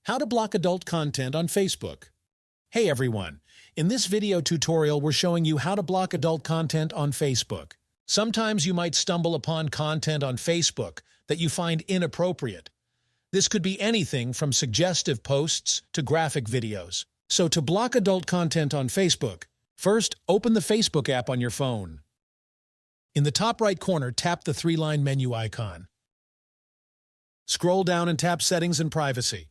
How to block adult content on Facebook. Hey everyone, in this video tutorial we're showing you how to block adult content on Facebook. Sometimes you might stumble upon content on Facebook that you find inappropriate. This could be anything from suggestive posts to graphic videos. So to block adult content on Facebook, first open the Facebook app on your phone. In the top right corner, tap the three-line menu icon. Scroll down and tap Settings and Privacy.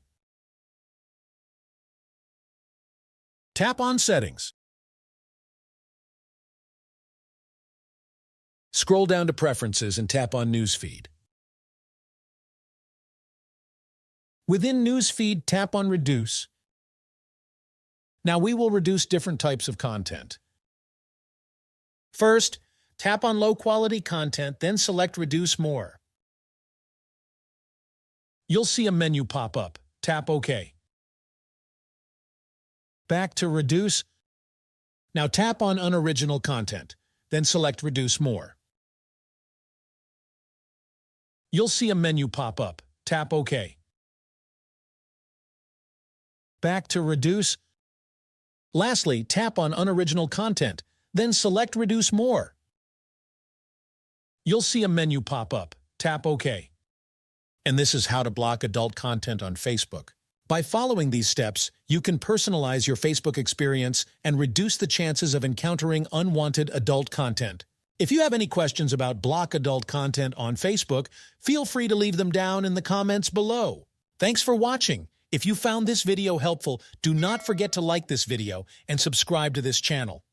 Tap on Settings. Scroll down to Preferences and tap on Newsfeed. Within Newsfeed, tap on Reduce. Now we will reduce different types of content. First, tap on low-quality content, then select Reduce More. You'll see a menu pop up. Tap OK. Back to Reduce. Now tap on Unoriginal Content, then select Reduce More. You'll see a menu pop up. Tap OK. Back to Reduce. Lastly, tap on Unoriginal Content, then select Reduce More. You'll see a menu pop up. Tap OK. And this is how to block adult content on Facebook. By following these steps, you can personalize your Facebook experience and reduce the chances of encountering unwanted adult content. If you have any questions about block adult content on Facebook, feel free to leave them down in the comments below. Thanks for watching. If you found this video helpful, do not forget to like this video and subscribe to this channel.